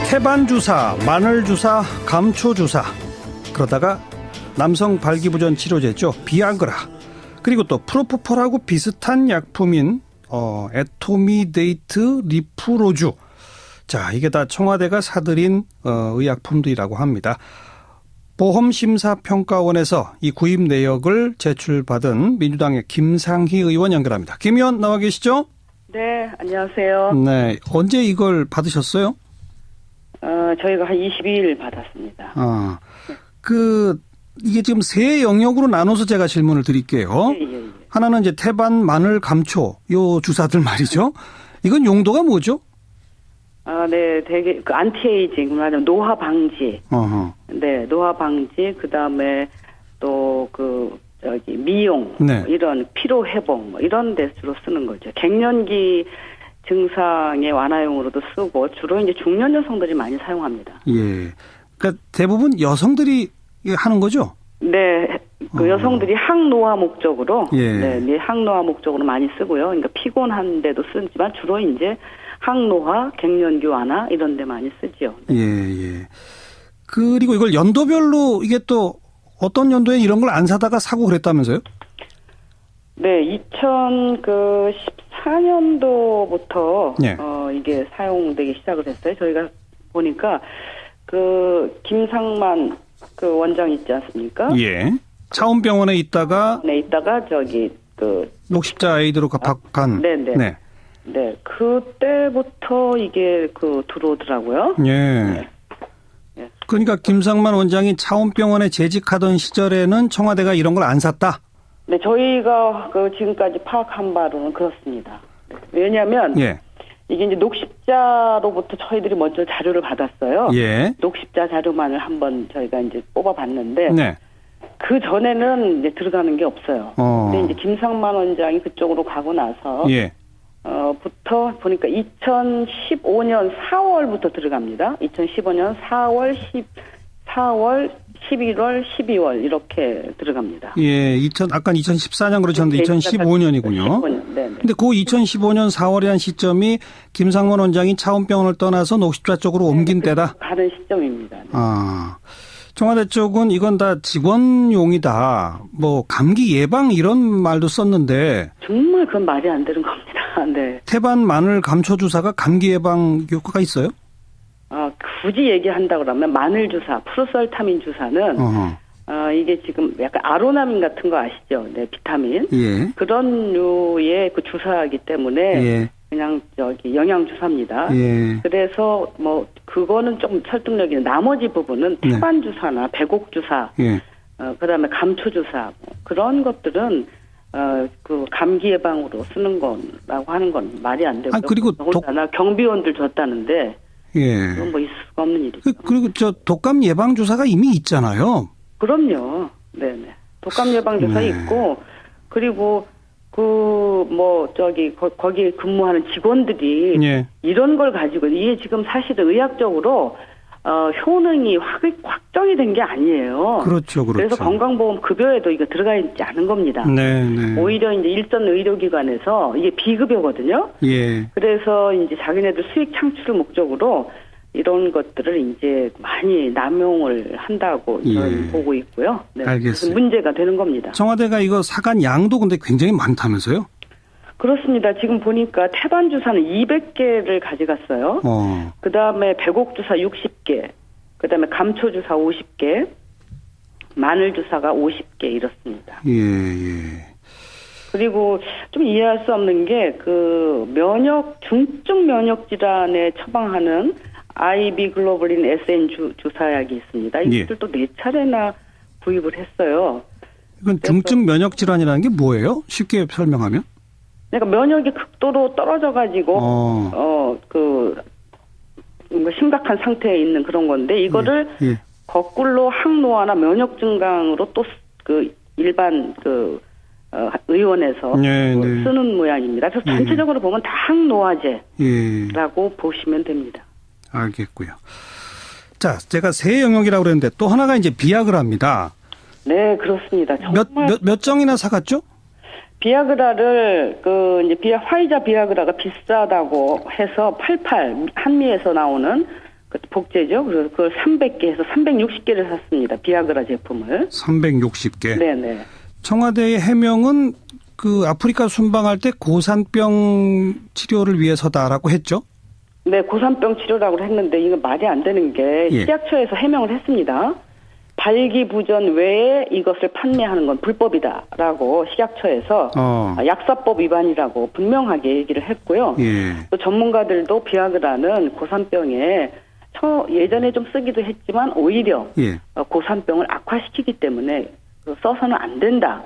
태반 주사, 마늘 주사, 감초 주사, 그러다가 남성 발기부전 치료제죠, 비아그라, 그리고 또 프로포폴하고 비슷한 약품인 에토미데이트 리프로주. 자, 이게 다 청와대가 사들인 의약품들이라고 합니다. 보험심사평가원에서 이 구입 내역을 제출받은 민주당의 김상희 의원 연결합니다. 김 의원 나와 계시죠? 네, 안녕하세요. 네, 언제 이걸 받으셨어요? 저희가 한 22일 받았습니다. 이게 지금 세 영역으로 나눠서 제가 질문을 드릴게요. 예. 하나는 이제 태반, 마늘, 감초, 요 주사들 말이죠. 이건 용도가 뭐죠? 네, 되게 안티에이징, 말하자면 노화 방지. 네, 노화 방지. 그다음에 또 미용, 네. 이런 피로 회복, 이런 데 주로 쓰는 거죠. 갱년기 증상의 완화용으로도 쓰고 주로 이제 중년 여성들이 많이 사용합니다. 예. 그러니까 대부분 여성들이 하는 거죠? 네, 여성들이 항노화 목적으로, 예. 네, 항노화 목적으로 많이 쓰고요. 그러니까 피곤한데도 쓰지만 주로 이제 항노화, 갱년기 완화 이런 데 많이 쓰죠. 네. 예. 그리고 이걸 연도별로 이게 또 어떤 연도에 이런 걸 안 사다가 사고 그랬다면서요? 네, 2014년도부터 예. 이게 사용되기 시작을 했어요. 저희가 보니까 김상만 원장 있지 않습니까? 예. 차원병원에 있다가 네, 있다가 녹십자 에이드로 간. 네. 네, 그때부터 이게 들어오더라고요. 예. 네. 그러니까 김상만 원장이 차원병원에 재직하던 시절에는 청와대가 이런 걸 안 샀다? 네, 저희가 지금까지 파악한 바로는 그렇습니다. 네. 왜냐하면 예. 이게 이제 녹십자로부터 저희들이 먼저 자료를 받았어요. 예. 녹십자 자료만을 한번 저희가 이제 뽑아봤는데 네. 그 전에는 이제 들어가는 게 없어요. 근데 이제 김상만 원장이 그쪽으로 가고 나서 예. 부터 보니까 2015년 4월부터 들어갑니다. 2015년 4월, 11월, 12월 이렇게 들어갑니다. 예, 아까 2014년 그러셨는데 2015년이군요. 네. 근데 그 2015년 4월이라는 시점이 김상만 원장이 차원병원을 떠나서 녹십자 쪽으로 옮긴 때다? 가는 시점입니다. 네. 청와대 쪽은 이건 다 직원용이다. 감기 예방 이런 말도 썼는데. 정말 그건 말이 안 되는 겁니다. 네. 태반, 마늘, 감초 주사가 감기 예방 효과가 있어요? 굳이 얘기한다 그러면 마늘 주사, 프로설타민 주사는 이게 지금 약간 아로나민 같은 거 아시죠? 네, 비타민. 예. 그런 류의 주사이기 때문에 예. 그냥 영양 주사입니다. 예. 그래서 그거는 좀 설득력이 있는 나머지 부분은 태반 주사나 배곡 주사, 예. 그다음에 감초 주사 그런 것들은 감기 예방으로 쓰는 거라고 하는 건 말이 안 되고요. 그리고 더군다나 경비원들 줬다는데 예. 그건 있을 수가 없는 일이죠. 그리고 독감 예방 주사가 이미 있잖아요. 그럼요. 네네. 독감 예방 주사 네. 있고 그리고 거기 근무하는 직원들이 예. 이런 걸 가지고 이게 지금 사실은 의학적으로 효능이 확정이 된 게 아니에요. 그렇죠. 그래서 건강보험 급여에도 이거 들어가 있지 않은 겁니다. 네. 오히려 이제 일선 의료기관에서 이게 비급여거든요. 예. 그래서 이제 자기네들 수익 창출을 목적으로 이런 것들을 이제 많이 남용을 한다고 저는 보고 있고요. 네. 알겠습니다. 그래서 문제가 되는 겁니다. 청와대가 이거 사간 양도 근데 굉장히 많다면서요? 그렇습니다. 지금 보니까 태반 주사는 200개를 가져갔어요. 그다음에 배곡 주사 60개, 그다음에 감초 주사 50개, 마늘 주사가 50개 이렇습니다. 예. 그리고 좀 이해할 수 없는 게 중증 면역 질환에 처방하는 IV 글로불린 SN 주사약이 있습니다. 이것들도 4차례나 구입을 했어요. 이건 중증 면역 질환이라는 게 뭐예요? 쉽게 설명하면? 그러니까 면역이 극도로 떨어져가지고 심각한 상태에 있는 그런 건데 이거를 예. 거꾸로 항노화나 면역 증강으로 또 일반 의원에서 쓰는 모양입니다. 그래서 전체적으로 보면 다 항노화제라고 보시면 됩니다. 알겠고요. 자, 제가 세 영역이라고 그랬는데 또 하나가 이제 비아그라입니다. 네, 그렇습니다. 정말 몇 정이나 사갔죠? 비아그라를 화이자 비아그라가 비싸다고 해서 88 한미에서 나오는 복제죠. 그래서 그걸 300개에서 360개를 샀습니다. 비아그라 제품을. 360개. 네네. 청와대의 해명은 그 아프리카 순방할 때 고산병 치료를 위해서다라고 했죠? 네, 고산병 치료라고 했는데 이건 말이 안 되는 게 예. 식약처에서 해명을 했습니다. 발기부전 외에 이것을 판매하는 건 불법이다라고 식약처에서 약사법 위반이라고 분명하게 얘기를 했고요. 예. 또 전문가들도 비아그라는 고산병에 예전에 좀 쓰기도 했지만 오히려 예. 고산병을 악화시키기 때문에 써서는 안 된다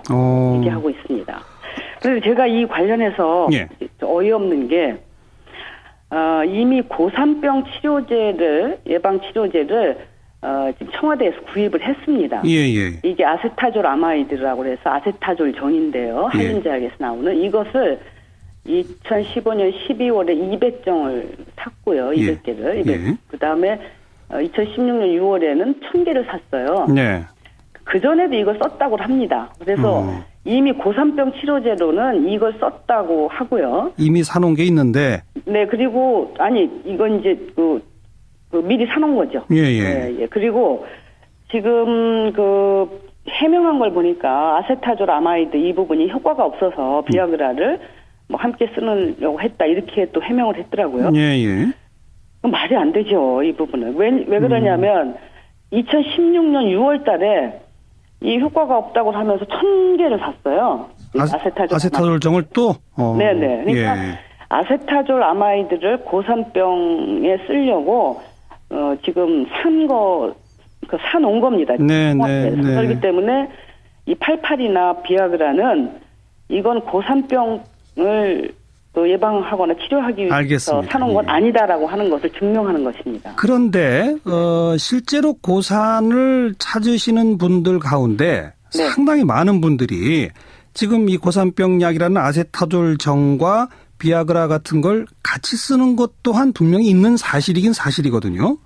얘기하고 있습니다. 그래서 제가 이 관련해서 예. 어이없는 게 이미 고산병 치료제를 예방 치료제를 지금 청와대에서 구입을 했습니다. 예. 이게 아세타졸 아마이드라고 해서 아세타졸 정인데요. 한림제약에서 나오는 이것을 2015년 12월에 200정을 샀고요. 200개를. 예. 그다음에 2016년 6월에는 1000개를 샀어요. 네. 그전에도 이걸 썼다고 합니다. 그래서 이미 고산병 치료제로는 이걸 썼다고 하고요. 이미 사놓은 게 있는데. 네, 그리고 이건 이제 미리 사놓은 거죠. 예. 그리고 지금 해명한 걸 보니까 아세타졸 아마이드 이 부분이 효과가 없어서 비아그라를 함께 쓰려고 했다 이렇게 또 해명을 했더라고요. 예. 말이 안 되죠, 이 부분은. 왜 그러냐면 2016년 6월달에 이 효과가 없다고 하면서 1000개를 샀어요. 아세타졸정을 또. 네네. 그러니까 아세타졸 아마이드를 고산병에 쓰려고 지금 사놓은 겁니다. 네. 그렇기 때문에 이 88이나 비아그라는 이건 고산병을 예방하거나 치료하기 위해서 알겠습니다. 사놓은 건 아니다라고 하는 것을 증명하는 것입니다. 그런데 실제로 고산을 찾으시는 분들 가운데 상당히 많은 분들이 지금 이 고산병 약이라는 아세타졸정과 비아그라 같은 걸 같이 쓰는 것 또한 분명히 있는 사실이긴 사실이거든요.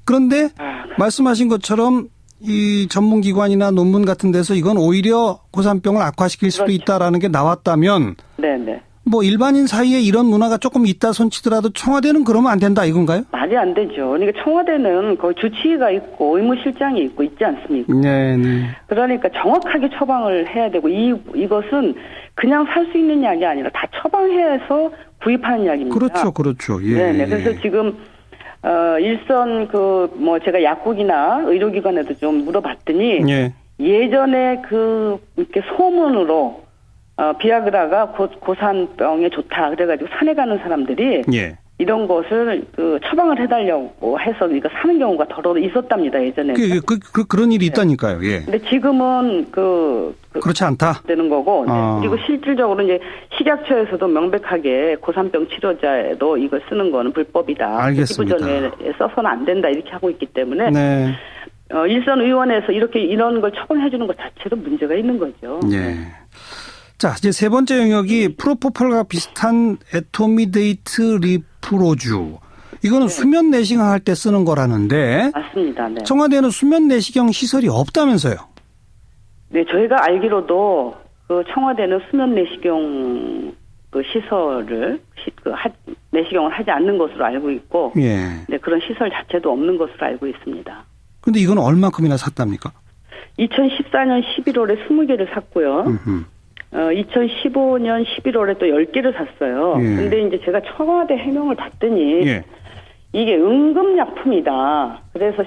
그런데 말씀하신 것처럼 이 전문기관이나 논문 같은 데서 이건 오히려 고산병을 악화시킬 수도 있다라는 게 나왔다면 네네. 일반인 사이에 이런 문화가 조금 있다 손치더라도 청와대는 그러면 안 된다 이건가요? 말이 안 되죠. 그러니까 청와대는 거기 주치의가 있고 의무실장이 있지 않습니까? 네. 그러니까 정확하게 처방을 해야 되고 이것은 그냥 살 수 있는 약이 아니라 다 처방해서 구입하는 약입니다. 그렇죠. 예. 네. 그래서 지금 일선 제가 약국이나 의료기관에도 좀 물어봤더니 예전에 이렇게 소문으로 비아그라가 고산병에 좋다 그래가지고 산에 가는 사람들이 이런 것을 처방을 해달라고 해서 이거 사는 경우가 더러 있었답니다 예전에. 그런 일이 있다니까요. 근데 지금은 그렇지 않다. 되는 거고 그리고 실질적으로 이제 식약처에서도 명백하게 고산병 치료제로 이걸 쓰는 거는 불법이다. 알겠습니다. 기부전에 써서는 안 된다 이렇게 하고 있기 때문에. 네. 일선 의원에서 이런 걸 처방해 주는 것 자체도 문제가 있는 거죠. 네. 자, 이제 세 번째 영역이 프로포폴과 비슷한 에토미데이트 리프로주. 이거는 수면 내시경 할 때 쓰는 거라는데. 맞습니다. 네. 청와대는 수면 내시경 시설이 없다면서요? 네, 저희가 알기로도 청와대는 수면 내시경 시설을 내시경을 하지 않는 것으로 알고 있고, 네, 그런 시설 자체도 없는 것으로 알고 있습니다. 그런데 이건 얼마큼이나 샀답니까? 2014년 11월에 20개를 샀고요. 2015년 11월에 또 10개를 샀어요. 근데 이제 제가 청와대 해명을 봤더니 이게 응급약품이다. 그래서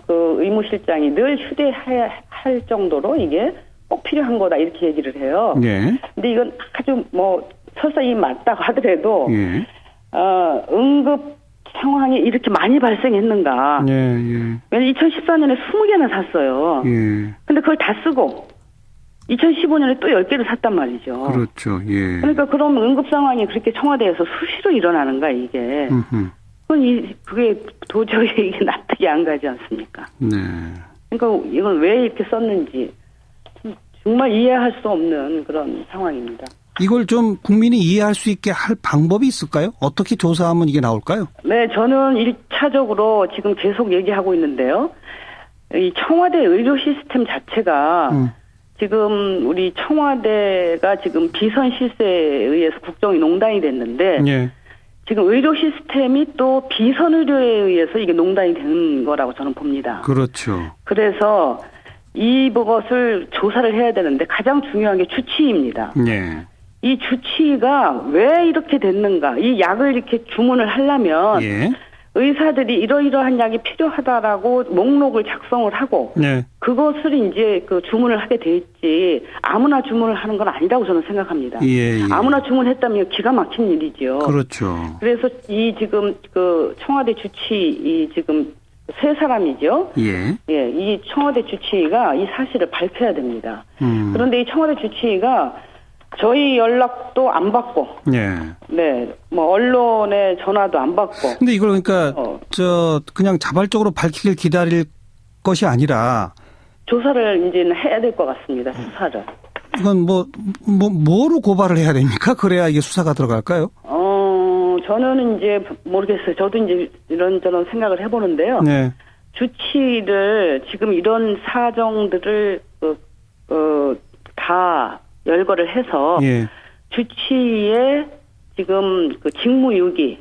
의무실장이 늘 휴대할 정도로 이게 꼭 필요한 거다 이렇게 얘기를 해요. 근데 이건 아주 설사 이 맞다고 하더라도 응급 상황이 이렇게 많이 발생했는가. 왜냐면 2014년에 20개나 샀어요. 근데 그걸 다 쓰고 2015년에 또 10개를 샀단 말이죠. 그렇죠. 그러니까 그럼 응급 상황이 그렇게 청와대에서 수시로 일어나는가 이게. 그게 도저히 이게 납득이 안 가지 않습니까? 그러니까 이걸 왜 이렇게 썼는지 정말 이해할 수 없는 그런 상황입니다. 이걸 좀 국민이 이해할 수 있게 할 방법이 있을까요? 어떻게 조사하면 이게 나올까요? 네, 저는 1차적으로 지금 계속 얘기하고 있는데요. 이 청와대 의료 시스템 자체가 지금 우리 청와대가 지금 비선 실세에 의해서 국정이 농단이 됐는데 지금 의료 시스템이 또 비선 의료에 의해서 이게 농단이 되는 거라고 저는 봅니다. 그렇죠. 그래서 이것을 조사를 해야 되는데 가장 중요한 게 주치의입니다. 예. 이 주치의가 왜 이렇게 됐는가? 이 약을 이렇게 주문을 하려면 예. 의사들이 이러이러한 약이 필요하다라고 목록을 작성을 하고 네. 그것을 이제 그 주문을 하게 돼 있지 아무나 주문을 하는 건 아니라고 저는 생각합니다. 예. 아무나 주문했다면 기가 막힌 일이죠. 그렇죠. 그래서 이 지금 그 청와대 주치의 이 지금 세 사람이죠. 예. 예, 이 청와대 주치의가 이 사실을 밝혀야 됩니다. 그런데 이 청와대 주치의가 저희 연락도 안 받고, 예. 네, 뭐 언론에 전화도 안 받고. 근데 이걸 그러니까 그냥 자발적으로 밝히길 기다릴 것이 아니라 조사를 이제는 해야 될 것 같습니다. 수사를. 이건 뭐로 고발을 해야 됩니까? 그래야 이게 수사가 들어갈까요? 저는 이제 모르겠어요. 저도 이제 이런저런 생각을 해보는데요. 네. 주치의를 지금 이런 사정들을 다 열거를 해서 예. 주치의의 지금 그 직무유기,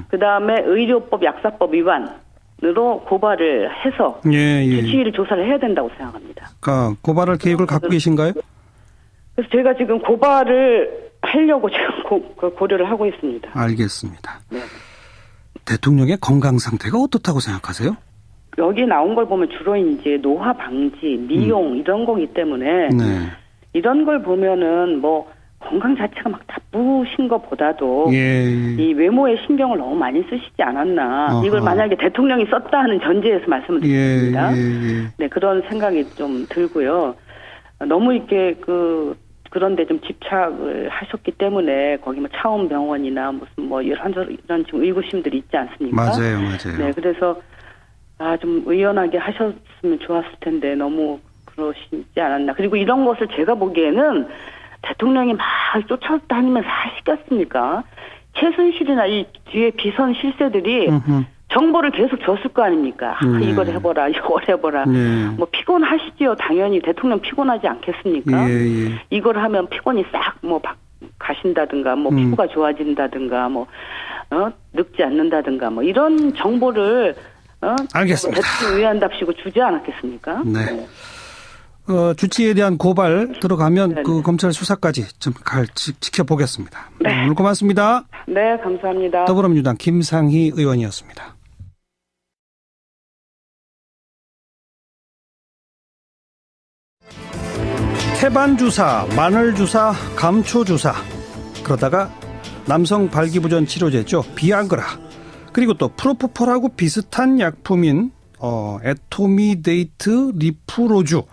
그 다음에 의료법 약사법 위반으로 고발을 해서 예. 주치의를 조사를 해야 된다고 생각합니다. 그러니까 고발할 계획을 갖고 계신가요? 그래서 제가 지금 고발을 하려고 지금 고려를 하고 있습니다. 알겠습니다. 네. 대통령의 건강 상태가 어떻다고 생각하세요? 여기 나온 걸 보면 주로 이제 노화 방지, 미용 이런 거기 때문에 네. 이런 걸 보면은 뭐 건강 자체가 막 나쁘신 것보다도 예. 이 외모에 신경을 너무 많이 쓰시지 않았나. 어허. 이걸 만약에 대통령이 썼다 하는 전제에서 말씀을 드립니다. 예. 네, 그런 생각이 좀 들고요. 너무 이렇게 그런데 좀 집착을 하셨기 때문에 거기 뭐 차원병원이나 무슨 뭐 이런 지금 의구심들이 있지 않습니까? 맞아요. 네, 그래서 좀 의연하게 하셨으면 좋았을 텐데 너무 그러시지 않았나. 그리고 이런 것을 제가 보기에는 대통령이 막 쫓아다니면서 하시겠습니까? 최순실이나 이 뒤에 비선 실세들이 정보를 계속 줬을 거 아닙니까? 이걸 해보라, 이걸 해보라. 뭐 피곤하시지요. 당연히 대통령 피곤하지 않겠습니까? 예. 이걸 하면 피곤이 싹 뭐 가신다든가, 뭐 피부가 좋아진다든가, 뭐 늙지 않는다든가, 뭐 이런 정보를 알겠습니다. 대통령 위한답시고 주지 않았겠습니까? 네. 주치에 대한 고발 들어가면 네네. 그 검찰 수사까지 좀 지켜보겠습니다. 네. 오늘 고맙습니다. 네, 감사합니다. 더불어민주당 김상희 의원이었습니다. 태반 주사, 마늘 주사, 감초 주사, 그러다가 남성 발기부전 치료제죠. 비아그라. 그리고 또 프로포폴하고 비슷한 약품인 에토미데이트 리프로주.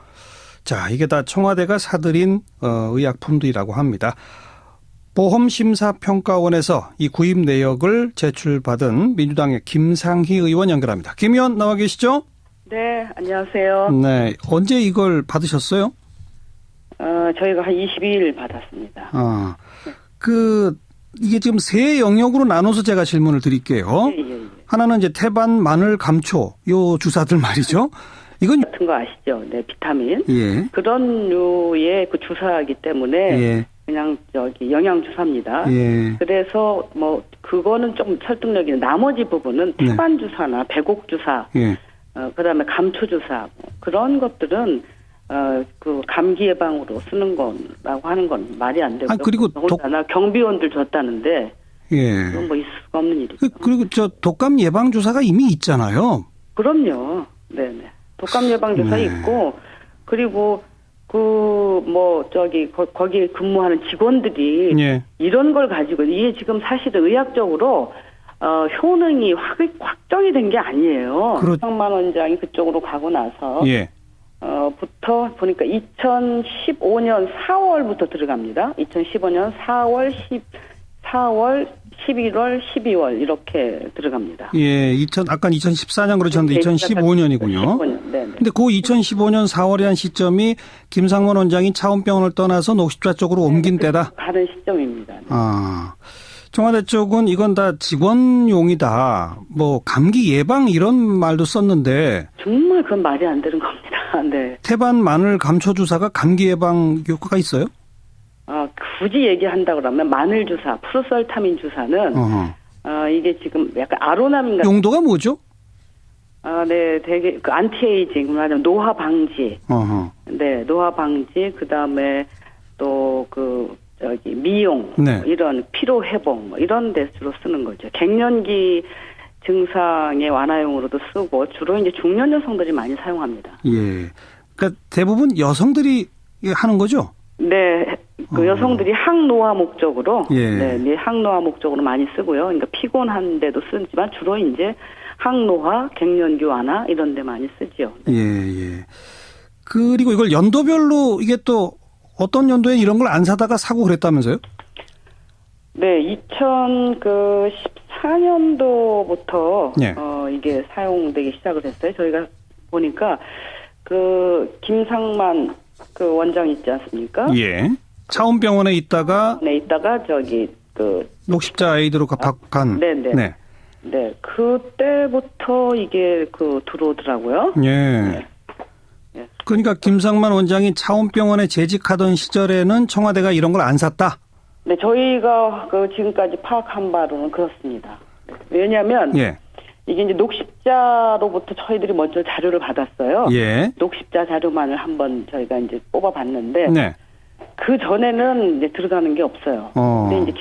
자, 이게 다 청와대가 사들인 의약품들이라고 합니다. 보험심사평가원에서 이 구입 내역을 제출받은 민주당의 김상희 의원 연결합니다. 김 의원 나와 계시죠? 네, 안녕하세요. 네, 언제 이걸 받으셨어요? 저희가 한 22일 받았습니다. 이게 지금 세 영역으로 나눠서 제가 질문을 드릴게요. 예. 하나는 이제 태반, 마늘, 감초, 요 주사들 말이죠. 이건 같은 거 아시죠? 네, 비타민. 예. 그런 류의 그 주사이기 때문에 예. 그냥 영양 주사입니다. 예. 그래서 뭐 그거는 좀 설득력이 있는 나머지 부분은 네. 태반 주사나 배곡 주사, 예. 그다음에 감초 주사 그런 것들은 그 감기 예방으로 쓰는 거라고 하는 건 말이 안 되고요. 그리고 더군다나 경비원들 줬다는데 예. 그건 뭐 있을 수가 없는 일이죠. 그리고 독감 예방 주사가 이미 있잖아요. 그럼요. 네네. 독감 예방 주사 네. 있고 그리고 거기 근무하는 직원들이 예. 이런 걸 가지고 이게 지금 사실은 의학적으로 효능이 확정이 된 게 아니에요. 황만 원장이 그쪽으로 가고 나서 예. 부터 보니까 2015년 4월부터 들어갑니다. 2015년 4월, 11월, 12월 이렇게 들어갑니다. 예, 아까 2014년 그러셨는데 2015년이군요. 2015년, 네. 근데 그 2015년 4월이라는 시점이 김상원 원장이 차원병원을 떠나서 녹십자 쪽으로 옮긴 때다. 다른 시점입니다. 네. 청와대 쪽은 이건 다 직원용이다. 뭐 감기 예방 이런 말도 썼는데 정말 그건 말이 안 되는 겁니다. 네. 태반, 마늘, 감초 주사가 감기 예방 효과가 있어요? 굳이 얘기한다 그러면 마늘 주사, 프로설타민 주사는 이게 지금 약간 아로나민 용도가 뭐죠? 네, 되게 그 안티에이징, 말하자면 노화 방지. 네, 노화 방지. 그다음에 또 미용, 네. 이런 피로 회복, 이런 데 주로 쓰는 거죠. 갱년기 증상의 완화용으로도 쓰고 주로 이제 중년 여성들이 많이 사용합니다. 예. 그러니까 대부분 여성들이 하는 거죠? 네, 그 여성들이 항노화 목적으로, 예. 네, 항노화 목적으로 많이 쓰고요. 그러니까 피곤한데도 쓰지만 주로 이제 항노화, 갱년기 완화 이런 데 많이 쓰죠. 네. 예. 그리고 이걸 연도별로 이게 또 어떤 연도에 이런 걸 안 사다가 사고 그랬다면서요? 네, 2014년도부터 예. 이게 사용되기 시작을 했어요. 저희가 보니까 김상만 원장 있지 않습니까? 예. 차원병원에 있다가 네, 있다가 녹십자 에이드로 바간. 네네. 네. 네, 그때부터 이게 들어오더라고요. 예. 네. 그러니까 김상만 원장이 차원병원에 재직하던 시절에는 청와대가 이런 걸 안 샀다? 네, 저희가 지금까지 파악한 바로는 그렇습니다. 왜냐하면 예. 이게 이제 녹십자로부터 저희들이 먼저 자료를 받았어요. 예. 녹십자 자료만을 한번 저희가 이제 뽑아봤는데 네. 그 전에는 이제 들어가는 게 없어요. 근데 이제